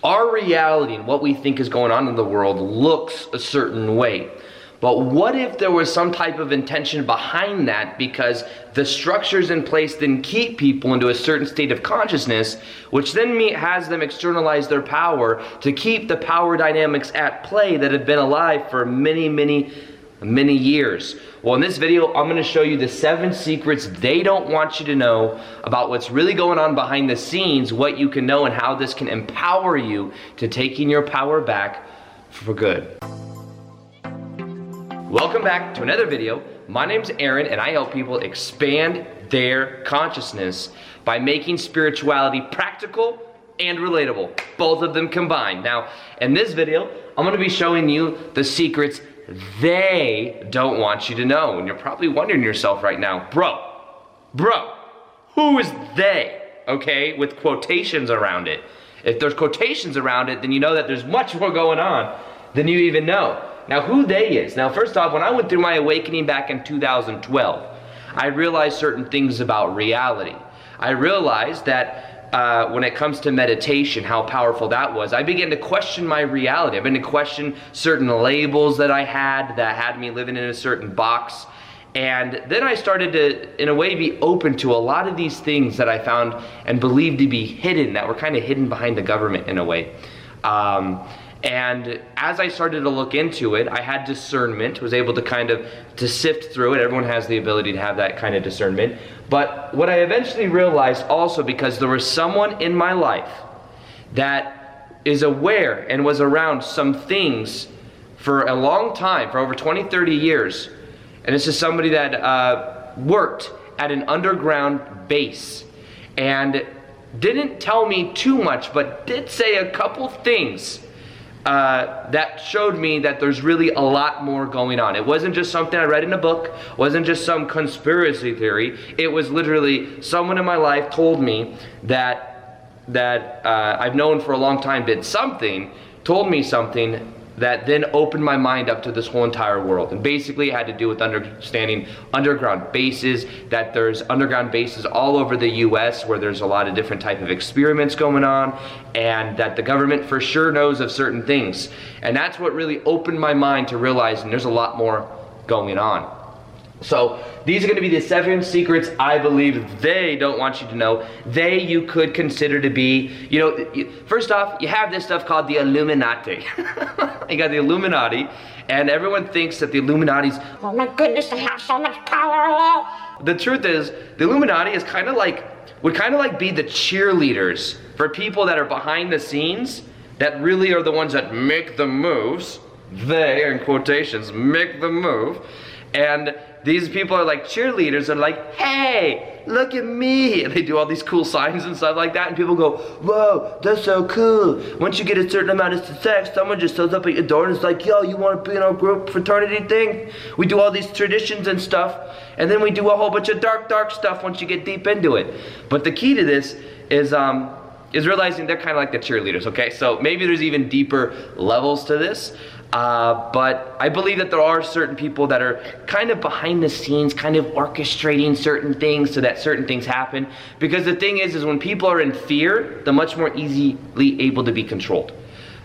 Our reality and what we think is going on in the world looks a certain way. But what if there was some type of intention behind that, because the structures in place didn't keep people into a certain state of consciousness, which then has them externalize their power to keep the power dynamics at play that have been alive for many years. Well, in this video, I'm going to show you the 7 secrets they don't want you to know about what's really going on behind the scenes, what you can know, and how this can empower you to taking your power back for good. Welcome back to another video. My name's Aaron, and I help people expand their consciousness by making spirituality practical and relatable, both of them combined. Now, in this video, I'm going to be showing you the secrets they don't want you to know. And you're probably wondering to yourself right now, bro, who is they? Okay, with quotations around it. If there's quotations around it, then you know that there's much more going on than you even know. Now, who they is? Now, first off, when I went through my awakening back in 2012, I realized certain things about reality. I realized that when it comes to meditation, how powerful that was. I began to question my reality. I began to question certain labels that I had me living in a certain box. And then I started to, in a way, be open to a lot of these things that I found and believed to be hidden, that were kind of hidden behind the government in a way. And as I started to look into it, I had discernment, was able to kind of to sift through it. Everyone has the ability to have that kind of discernment. But what I eventually realized also, because there was someone in my life that is aware and was around some things for a long time, for over 20, 30 years. And this is somebody that worked at an underground base and didn't tell me too much, but did say a couple things that showed me that there's really a lot more going on. It wasn't just something I read in a book, wasn't just some conspiracy theory. It was literally someone in my life told me that I've known for a long time, told me something that then opened my mind up to this whole entire world. And basically it had to do with understanding underground bases, that there's underground bases all over the US where there's a lot of different type of experiments going on, and that the government for sure knows of certain things. And that's what really opened my mind to realizing there's a lot more going on. So these are going to be the 7 secrets I believe they don't want you to know. You could consider to be, first off, you have this stuff called the Illuminati. You got the Illuminati, and everyone thinks that the Illuminati's, oh my goodness, they have so much power. The truth is, the Illuminati is would kind of like be the cheerleaders for people that are behind the scenes, that really are the ones that make the moves. They, in quotations, make the move. And these people are like cheerleaders, and like, hey, look at me. And they do all these cool signs and stuff like that, and people go, whoa, that's so cool. Once you get a certain amount of success, someone just shows up at your door and is like, yo, you want to be in our group fraternity thing? We do all these traditions and stuff, and then we do a whole bunch of dark stuff once you get deep into it. But the key to this is realizing they're kind of like the cheerleaders, okay? So maybe there's even deeper levels to this. But I believe that there are certain people that are kind of behind the scenes, kind of orchestrating certain things so that certain things happen. Because the thing is when people are in fear, they're much more easily able to be controlled.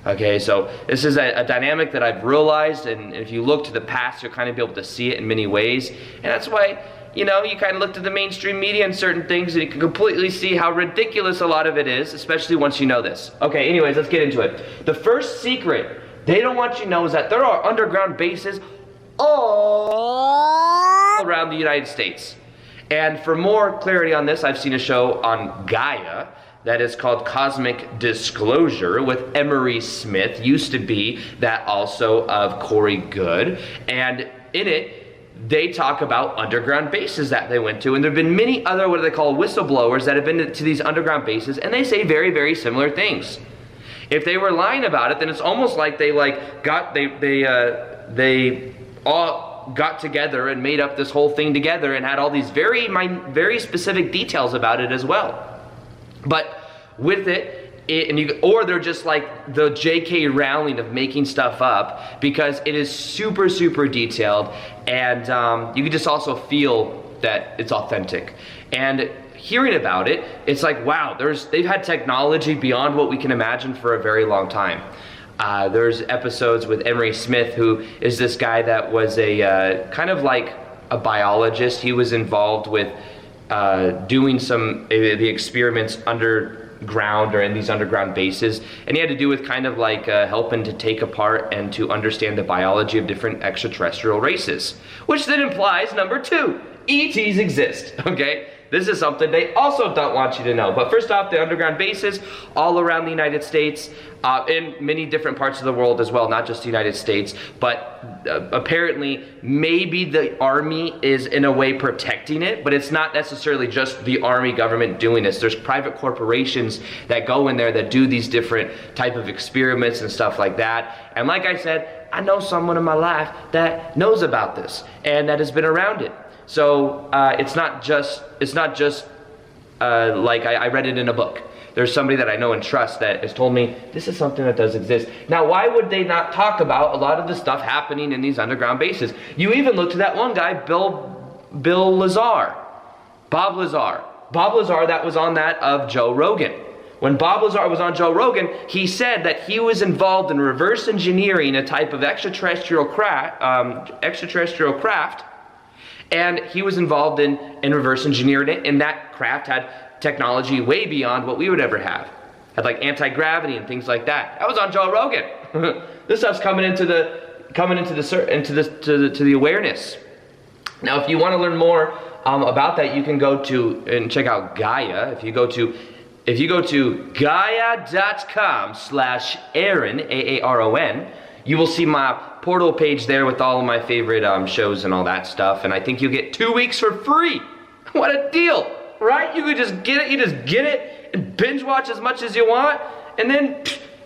Okay, so this is a dynamic that I've realized, and if you look to the past, you'll kind of be able to see it in many ways. And that's why, you kind of look to the mainstream media and certain things, and you can completely see how ridiculous a lot of it is, especially once you know this. Okay, anyways, let's get into it. The first secret they don't want you to know is that there are underground bases all around the United States. And for more clarity on this, I've seen a show on Gaia that is called Cosmic Disclosure with Emery Smith, used to be that also of Corey Goode. And in it, they talk about underground bases that they went to. And there have been many other, what they call whistleblowers, that have been to these underground bases, and they say very, very similar things. If they were lying about it, then it's almost like they all got together and made up this whole thing together and had all these very specific details about it as well. But with or they're just like the J.K. Rowling of making stuff up, because it is super detailed, and you can just also feel that it's authentic. And hearing about it, it's like, wow, they've had technology beyond what we can imagine for a very long time. There's episodes with Emery Smith, who is this guy that was a kind of like a biologist. He was involved with doing the experiments underground or in these underground bases, and he had to do with kind of like helping to take apart and to understand the biology of different extraterrestrial races, which then implies number 2, ETs exist. Okay, this is something they also don't want you to know. But first off, the underground bases all around the United States, in many different parts of the world as well, not just the United States, but apparently maybe the Army is in a way protecting it, but it's not necessarily just the Army government doing this. There's private corporations that go in there that do these different type of experiments and stuff like that. And like I said, I know someone in my life that knows about this and that has been around it. So it's not just like I read it in a book. There's somebody that I know and trust that has told me this is something that does exist. Now, why would they not talk about a lot of the stuff happening in these underground bases? You even look to that one guy, Bill Lazar, Bob Lazar. Bob Lazar, that was on that of Joe Rogan. When Bob Lazar was on Joe Rogan, he said that he was involved in reverse engineering a type of extraterrestrial craft, and he was involved in reverse engineering it, and that craft had technology way beyond what we would ever have. Had like anti-gravity and things like that. That was on Joe Rogan. This stuff's coming into the awareness. Now, if you want to learn more about that, you can go to and check out Gaia. If you go to gaia.com/Aaron, Aaron, you will see my portal page there with all of my favorite shows and all that stuff. And I think you'll get 2 weeks for free. What a deal, right? You could just get it. You just get it and binge watch as much as you want, and then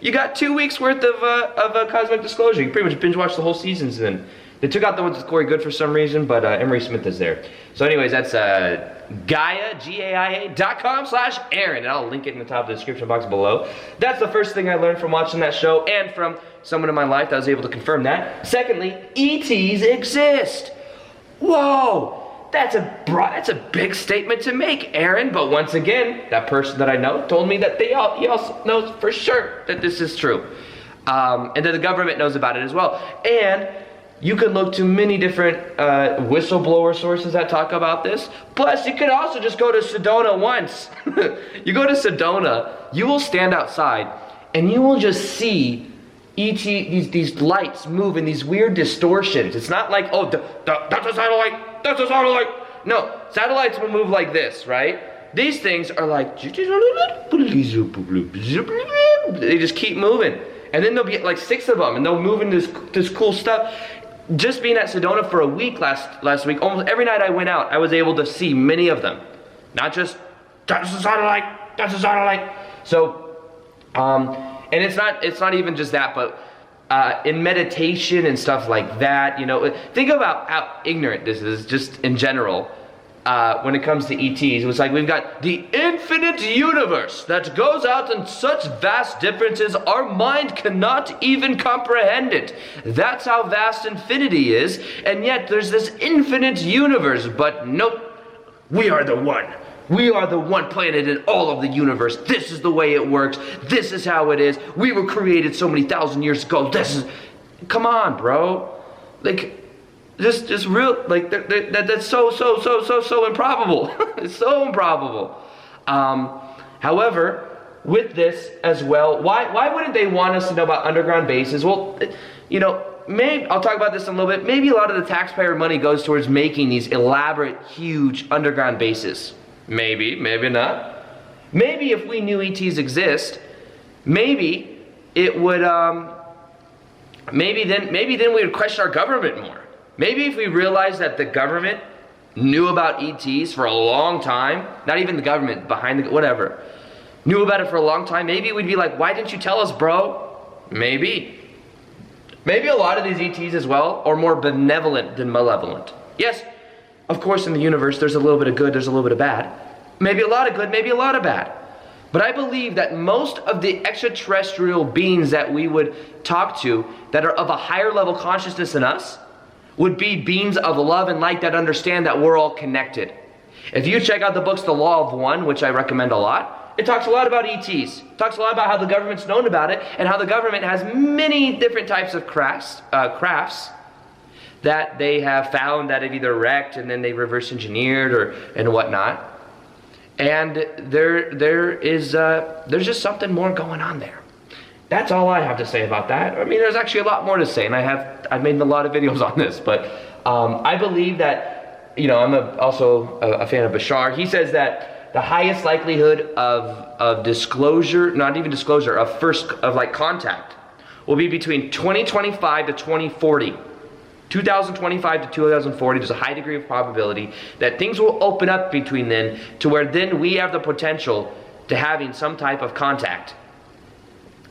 you got 2 weeks worth of Cosmic Disclosure. You pretty much binge watch the whole seasons. Then they took out the ones with Corey Good for some reason, but Emery Smith is there. So, anyways, that's Gaia, GAIA.com/Aaron, and I'll link it in the top of the description box below. That's the first thing I learned from watching that show, and from someone in my life that was able to confirm that. Secondly, ETs exist. Whoa, that's a big statement to make, Aaron. But once again, that person that I know told me that he also knows for sure that this is true, and that the government knows about it as well. And you could look to many different whistleblower sources that talk about this. Plus, you could also just go to Sedona once. You go to Sedona, you will stand outside, and you will just see these lights move in these weird distortions. It's not like, oh, that's a satellite, that's a satellite. No, satellites will move like this, right? These things are like, they just keep moving. And then there'll be like 6 of them, and they'll move in this cool stuff. Just being at Sedona for a week last week, almost every night I went out, I was able to see many of them. Not just, that's a satellite, that's a satellite. So, and it's not even just that, but in meditation and stuff like that, you know, think about how ignorant this is just in general. When it comes to ETs, it's like we've got the infinite universe that goes out in such vast differences our mind cannot even comprehend it. That's how vast infinity is, and yet there's this infinite universe, but nope, we are the one. We are the one planet in all of the universe. This is the way it works. This is how it is. We were created so many thousand years ago. Come on, bro. Like, just real, like, that's so improbable. It's so improbable. However, with this as well, why wouldn't they want us to know about underground bases? Well, you know, maybe I'll talk about this in a little bit. Maybe a lot of the taxpayer money goes towards making these elaborate, huge underground bases. Maybe not. Maybe if we knew ETs exist, maybe it would. Maybe then we would question our government more. Maybe if we realized that the government knew about ETs for a long time, not even the government, whatever, knew about it for a long time, maybe we'd be like, why didn't you tell us, bro? Maybe. Maybe a lot of these ETs as well are more benevolent than malevolent. Yes, of course in the universe there's a little bit of good, there's a little bit of bad. Maybe a lot of good, maybe a lot of bad. But I believe that most of the extraterrestrial beings that we would talk to that are of a higher level consciousness than us would be beings of love and light that understand that we're all connected. If you check out the books The Law of One, which I recommend a lot, it talks a lot about ETs. It talks a lot about how the government's known about it and how the government has many different types of crafts that they have found that have either wrecked and then they reverse engineered and whatnot. And there's just something more going on there. That's all I have to say about that. I mean, there's actually a lot more to say, and I've made a lot of videos on this, but I believe that, you know, I'm also a fan of Bashar. He says that the highest likelihood of disclosure, not even disclosure, of like contact, will be between 2025 to 2040. 2025 to 2040, there's a high degree of probability that things will open up between then to where then we have the potential to having some type of contact.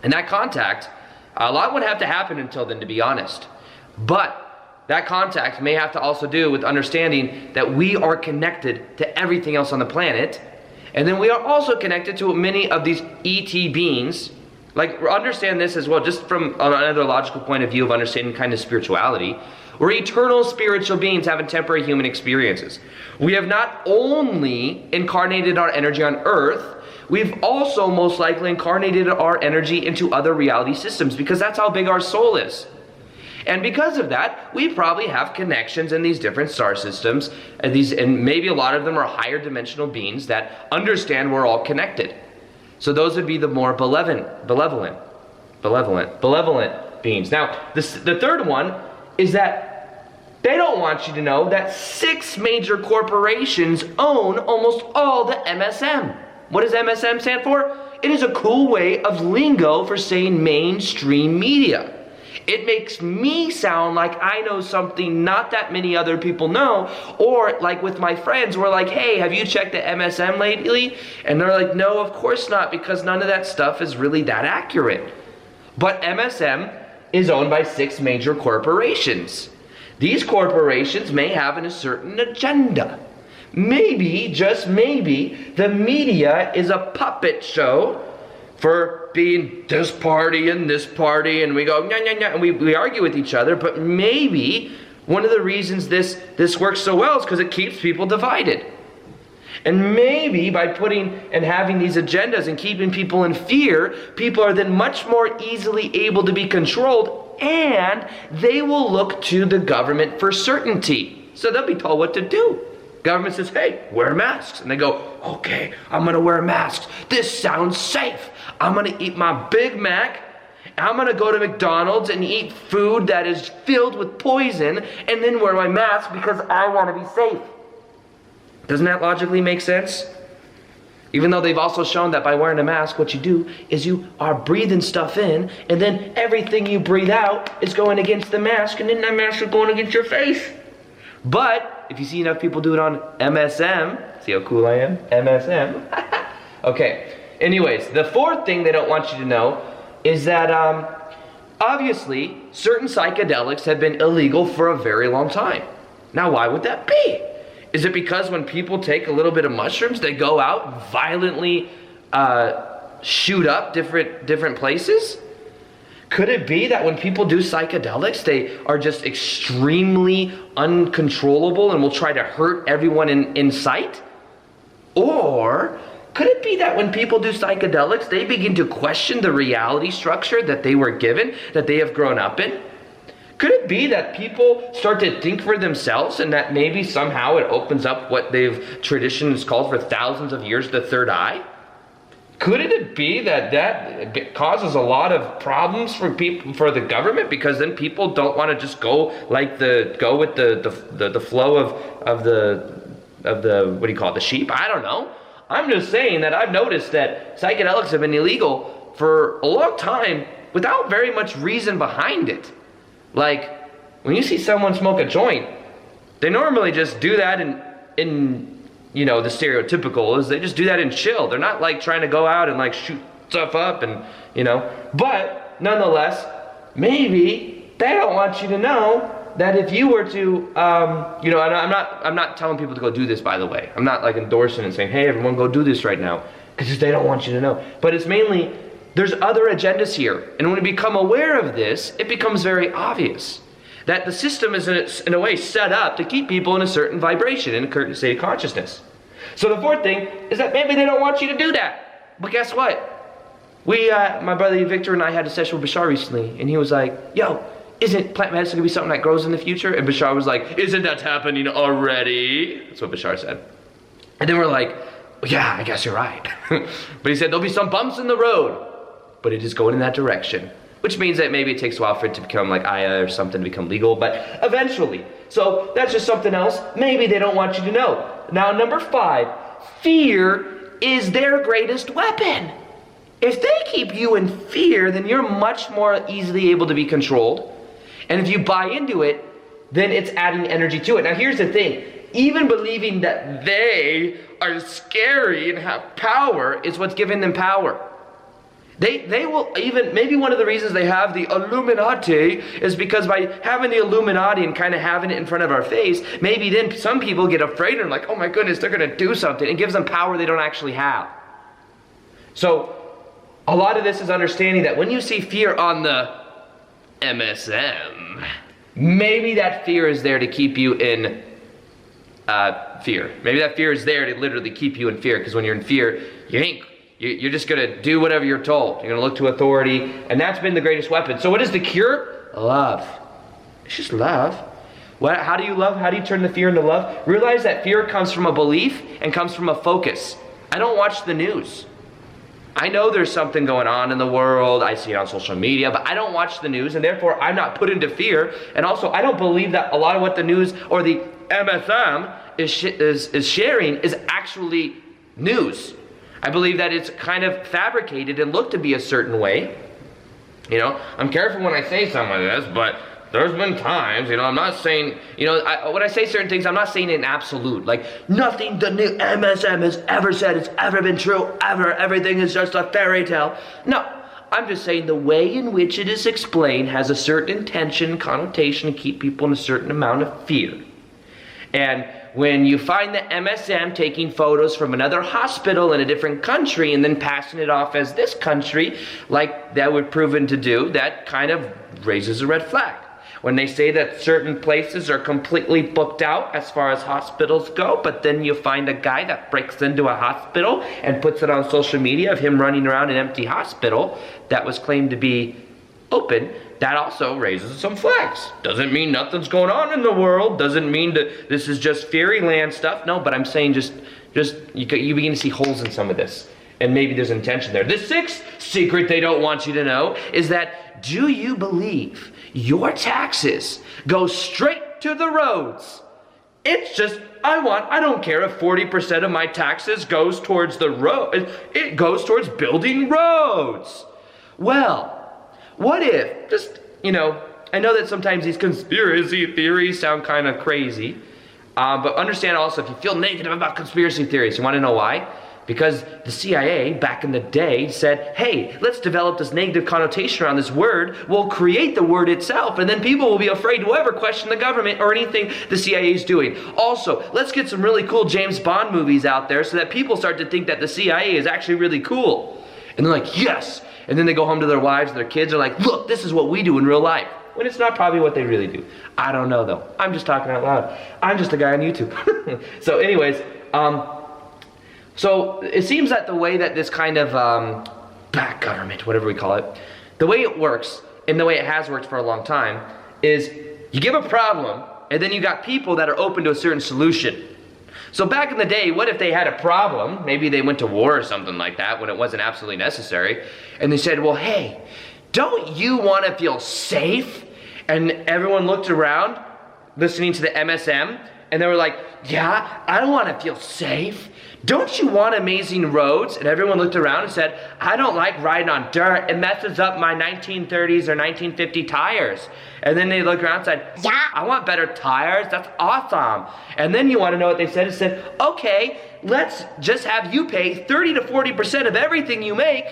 And that contact, a lot would have to happen until then, to be honest. But that contact may have to also do with understanding that we are connected to everything else on the planet. And then we are also connected to many of these ET beings. Like, understand this as well, just from another logical point of view of understanding kind of spirituality. We're eternal spiritual beings having temporary human experiences. We have not only incarnated our energy on Earth, we've also most likely incarnated our energy into other reality systems, because that's how big our soul is. And because of that, we probably have connections in these different star systems, and maybe a lot of them are higher dimensional beings that understand we're all connected. So those would be the more benevolent beings. Now, the third one is that they don't want you to know that 6 major corporations own almost all the MSM. What does MSM stand for? It is a cool way of lingo for saying mainstream media. It makes me sound like I know something not that many other people know, or like with my friends, we're like, hey, have you checked the MSM lately? And they're like, no, of course not, because none of that stuff is really that accurate. But MSM is owned by 6 major corporations. These corporations may have a certain agenda. Maybe, just maybe, the media is a puppet show for being this party and we go, nah, nah, nah, and we argue with each other, but maybe one of the reasons this works so well is because it keeps people divided. And maybe by putting and having these agendas and keeping people in fear, people are then much more easily able to be controlled, and they will look to the government for certainty. So they'll be told what to do. Government says, hey, wear masks. And they go, okay, I'm going to wear masks. This sounds safe. I'm going to eat my Big Mac. I'm going to go to McDonald's and eat food that is filled with poison and then wear my mask because I want to be safe. Doesn't that logically make sense? Even though they've also shown that by wearing a mask, what you do is you are breathing stuff in, and then everything you breathe out is going against the mask, and then that mask is going against your face. But if you see enough people do it on MSM, see how cool I am? MSM. Okay. Anyways, the fourth thing they don't want you to know is that obviously certain psychedelics have been illegal for a very long time. Now, why would that be? Is it because when people take a little bit of mushrooms, they go out violently shoot up different places? Could it be that when people do psychedelics, they are just extremely uncontrollable and will try to hurt everyone in sight? Or could it be that when people do psychedelics, they begin to question the reality structure that they were given, that they have grown up in? Could it be that people start to think for themselves, and that maybe somehow it opens up what tradition has called for thousands of years, the third eye? Could it be that causes a lot of problems for people, for the government, because then people don't want to just go with the flow of the what do you call it, the sheep? I don't know. I'm just saying that I've noticed that psychedelics have been illegal for a long time without very much reason behind it. Like, when you see someone smoke a joint, they normally just do that in you know, the stereotypical is they just do that and chill. They're not like trying to go out and like shoot stuff up and, you know. But nonetheless, maybe they don't want you to know that if you were to, you know, and I'm not telling people to go do this, by the way. I'm not like endorsing and saying, hey, everyone go do this right now, because they don't want you to know. But it's mainly, there's other agendas here. And when we become aware of this, it becomes very obvious that the system is in a way set up to keep people in a certain vibration, in a certain state of consciousness. So the fourth thing is that maybe they don't want you to do that. But guess what? My brother Victor and I had a session with Bashar recently, and he was like, yo, isn't plant medicine gonna be something that grows in the future? And Bashar was like, isn't that happening already? That's what Bashar said. And then we're like, well, yeah, I guess you're right. But he said, there'll be some bumps in the road, but it is going in that direction. Which means that maybe it takes a while for it to become like Aya or something to become legal, but eventually. So that's just something else maybe they don't want you to know. Now, number 5, fear is their greatest weapon. If they keep you in fear, then you're much more easily able to be controlled. And if you buy into it, then it's adding energy to it. Now, here's the thing. Even believing that they are scary and have power is what's giving them power. They will even, maybe one of the reasons they have the Illuminati is because by having the Illuminati and kind of having it in front of our face, maybe then some people get afraid and like, oh my goodness, they're going to do something. It gives them power they don't actually have. So a lot of this is understanding that when you see fear on the MSM, maybe that fear is there to keep you in fear. Maybe that fear is there to literally keep you in fear, because when you're in fear, you're just going to do whatever you're told. You're going to look to authority, and that's been the greatest weapon. So what is the cure? Love. It's just love. How do you love? How do you turn the fear into love? Realize that fear comes from a belief and comes from a focus. I don't watch the news. I know there's something going on in the world. I see it on social media, but I don't watch the news, and therefore I'm not put into fear. And also, I don't believe that a lot of what the news or the MSM is sharing is actually news. I believe that it's kind of fabricated and looked to be a certain way. You know, I'm careful when I say some of this, but there's been times, you know, I'm not saying, you know, when I say certain things, I'm not saying it in absolute. Like, nothing the new MSM has ever said has ever been true, ever. Everything is just a fairy tale. No, I'm just saying the way in which it is explained has a certain intention, connotation to keep people in a certain amount of fear. And when you find the MSM taking photos from another hospital in a different country and then passing it off as this country, like that would proven to do, that kind of raises a red flag. When they say that certain places are completely booked out as far as hospitals go, but then you find a guy that breaks into a hospital and puts it on social media of him running around an empty hospital that was claimed to be open, that also raises some flags. Doesn't mean nothing's going on in the world. Doesn't mean that this is just fairyland stuff. No, but I'm saying just you begin to see holes in some of this. And maybe there's intention there. The 6th secret they don't want you to know is that, do you believe your taxes go straight to the roads? It's just, I don't care if 40% of my taxes goes towards the road. It goes towards building roads. Well, what if, just, you know, I know that sometimes these conspiracy theories sound kind of crazy, but understand also, if you feel negative about conspiracy theories, you want to know why? Because the CIA back in the day said, hey, let's develop this negative connotation around this word. We'll create the word itself, and then people will be afraid to ever question the government or anything the CIA is doing. Also, let's get some really cool James Bond movies out there so that people start to think that the CIA is actually really cool. And they're like, yes. And then they go home to their wives and their kids are like, look, this is what we do in real life. When it's not probably what they really do. I don't know though. I'm just talking out loud. I'm just a guy on YouTube. So anyways, so it seems that the way that this kind of black government, whatever we call it, the way it works, and the way it has worked for a long time, is you give a problem, and then you got people that are open to a certain solution. So back in the day, what if they had a problem? Maybe they went to war or something like that when it wasn't absolutely necessary. And they said, well, hey, don't you want to feel safe? And everyone looked around, listening to the MSM, and they were like, yeah, I want to feel safe. Don't you want amazing roads? And everyone looked around and said, I don't like riding on dirt. It messes up my 1930s or 1950 tires. And then they looked around and said, yeah, I want better tires. That's awesome. And then you want to know what they said? It said, okay, let's just have you pay 30 to 40% of everything you make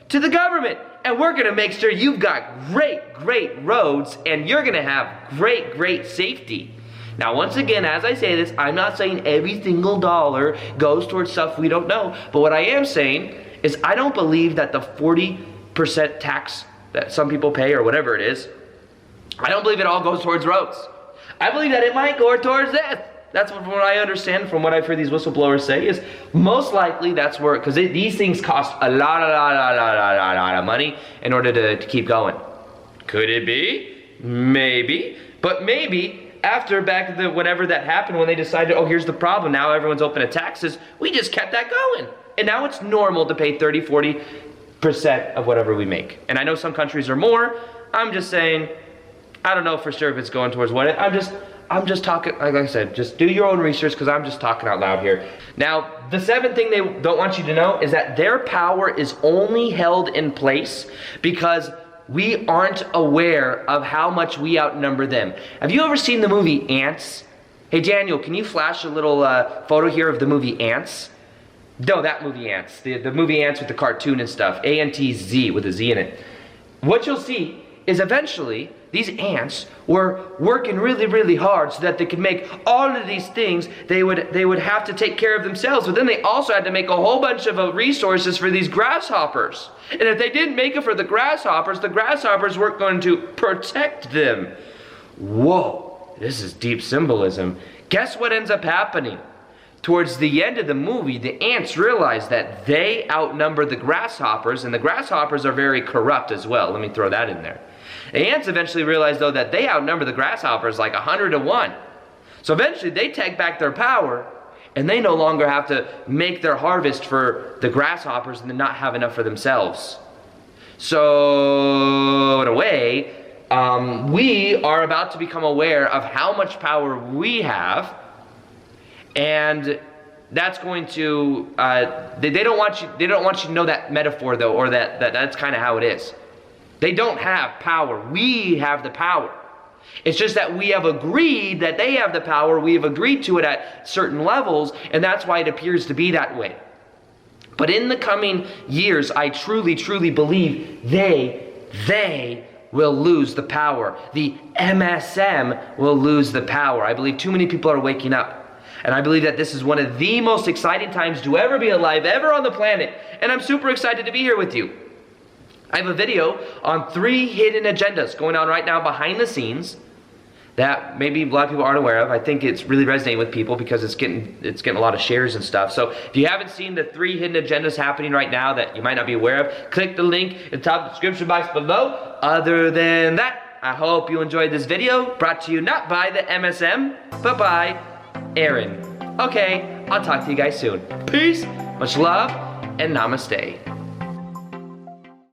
to the government. And we're going to make sure you've got great, great roads, and you're going to have great, great safety. Now, once again, as I say this, I'm not saying every single dollar goes towards stuff we don't know. But what I am saying is I don't believe that the 40% tax that some people pay or whatever it is, I don't believe it all goes towards roads. I believe that it might go towards this. That's what, from what I understand, from what I've heard these whistleblowers say, is most likely that's where, because these things cost a lot of money in order to keep going. Could it be? Maybe. But maybe after back whenever that happened, when they decided, oh, here's the problem, now everyone's open to taxes, we just kept that going. And now it's normal to pay 30-40% of whatever we make. And I know some countries are more. I'm just saying, I don't know for sure if it's going towards what I'm just talking, like I said, just do your own research, because I'm just talking out loud here. Now, the seventh thing they don't want you to know is that their power is only held in place because we aren't aware of how much we outnumber them. Have you ever seen the movie Ants? Hey Daniel, can you flash a little photo here of the movie Ants? No, that movie Ants. The movie Ants with the cartoon and stuff. A-N-T-Z with a Z in it. What you'll see is eventually these ants were working really hard so that they could make all of these things. They would have to take care of themselves, but then they also had to make a whole bunch of resources for these grasshoppers. And if they didn't make it for the grasshoppers weren't going to protect them. Whoa, this is deep symbolism. Guess what ends up happening? Towards the end of the movie, the ants realize that they outnumber the grasshoppers, and the grasshoppers are very corrupt as well. Let me throw that in there. The ants eventually realize, though, that they outnumber the grasshoppers like 100 to 1. So eventually they take back their power, and they no longer have to make their harvest for the grasshoppers and then not have enough for themselves. So, in a way, we are about to become aware of how much power we have, and that's going to, they don't want you to know that metaphor, though, or that's kind of how it is. They don't have power. We have the power. It's just that we have agreed that they have the power. We have agreed to it at certain levels, and that's why it appears to be that way. But in the coming years, I truly believe they will lose the power. The MSM will lose the power. I believe too many people are waking up. And I believe that this is one of the most exciting times to ever be alive, ever on the planet. And I'm super excited to be here with you. I have a video on 3 hidden agendas going on right now behind the scenes that maybe a lot of people aren't aware of. I think it's really resonating with people because it's getting a lot of shares and stuff. So if you haven't seen the 3 hidden agendas happening right now that you might not be aware of, click the link in the top description box below. Other than that, I hope you enjoyed this video, brought to you not by the MSM, but by Aaron. Okay, I'll talk to you guys soon. Peace, much love, and namaste.